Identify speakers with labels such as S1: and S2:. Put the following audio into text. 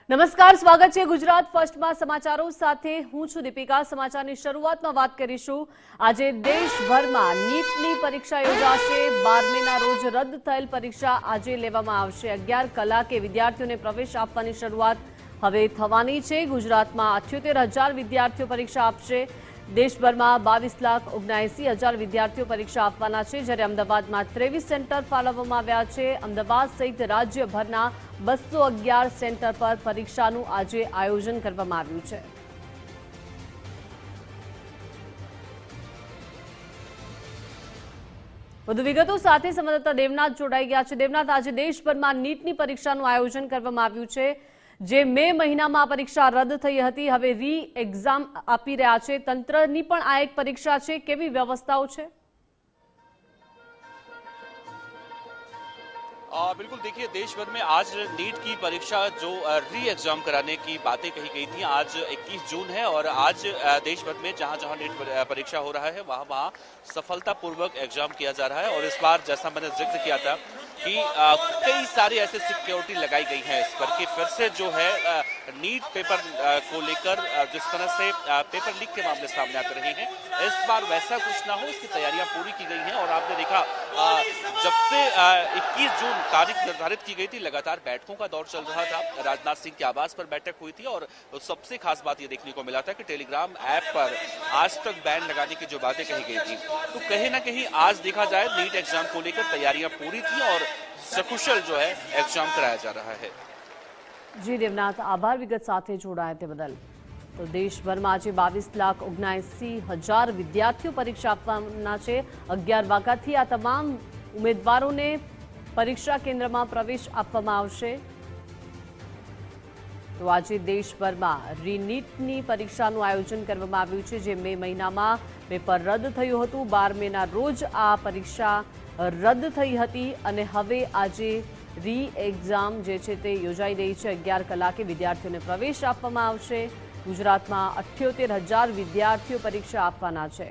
S1: નમસ્કાર, સ્વાગત છે ગુજરાત ફર્સ્ટમાં સમાચારો સાથે હું છું દીપિકા। સમાચારની શરૂઆતમાં વાત કરીશું। આજે દેશભરમાં નીટની પરીક્ષા યોજાશે। 12મેના રોજ રદ થયેલ પરીક્ષા આજે લેવામાં આવશે। 11 કલાકે વિદ્યાર્થીઓને પ્રવેશ આપવાની શરૂઆત હવે થવાની છે। ગુજરાતમાં 78,000 વિદ્યાર્થીઓ પરીક્ષા આપશે। દેશભરમાં 22,79,000 વિદ્યાર્થીઓ પરીક્ષા આપવાના છે, જ્યારે અમદાવાદમાં 23 સેન્ટર ફાળવવામાં આવ્યા છે। અમદાવાદ સહિત રાજ્યભરના 211 સેન્ટર પર પરીક્ષાનું આજે આયોજન કરવામાં આવ્યું છે। વધુ વિગતો સાથે સંવાદદાતા દેવનાથ જોડાઈ ગયા છે। દેવનાથ, આજે દેશભરમાં નીટની પરીક્ષાનું આયોજન કરવામાં આવ્યું છે। જે મે મહિનામાં પરીક્ષા રદ થઈ હતી, હવે રી એક્ઝામ આપી રહ્યા છે। તંત્રની પણ આ એક પરીક્ષા છે, કેવી વ્યવસ્થાઓ છે?
S2: बिल्कुल, देखिए देश भर में आज नीट की परीक्षा जो री एग्जाम कराने की बातें कही गई थी, आज 21 जून है और आज देश भर में जहां जहां नीट परीक्षा हो रहा है वहां वहां सफलतापूर्वक एग्जाम किया जा रहा है। और इस बार जैसा मैंने जिक्र किया था कि कई सारी ऐसे सिक्योरिटी लगाई गई है इस पर कि फिर से जो है नीट पेपर को लेकर जिस तरह से पेपर लीक के मामले सामने आते रहे हैं, इस बार वैसा कुछ ना हो, इसकी तैयारियां पूरी की गई हैं। और आपने देखा जब से 21 जून तारीख निर्धारित की गई थी, लगातार बैठकों का दौर चल रहा था। राजनाथ सिंह के आवास पर बैठक हुई थी और सबसे खास बात ये देखने को मिला था कि टेलीग्राम ऐप पर आज तक बैन लगाने की जो बातें कही गई थी, तो कहीं ना कहीं आज देखा जाए नीट एग्जाम को लेकर तैयारियां पूरी थी और सकुशल जो है एग्जाम कराया जा रहा है।
S1: जी देवनाथ, आभार विगत સાથે જોડાયા તે બદલ। તો દેશભરમાં આજે 22,79,000 વિદ્યાર્થીઓ પરીક્ષા આપવાના છે। 11 વાગ્યાથી આ તમામ ઉમેદવારોને પરીક્ષા કેન્દ્રમાં પ્રવેશ આપવામાં આવશે। તો આજે દેશભરમાં રીનીટની પરીક્ષાનું આયોજન કરવામાં આવ્યું છે, જે મે મહિનામાં પેપર રદ થયું હતું। 12મેના રોજ આ પરીક્ષા રદ થઈ હતી અને હવે આજે રી એક્ઝામ જે છે તે યોજાઈ રહી છે। 11 કલાકે વિદ્યાર્થીઓને પ્રવેશ આપવામાં આવશે। ગુજરાતમાં 78,000 વિદ્યાર્થીઓ પરીક્ષા આપવાના છે।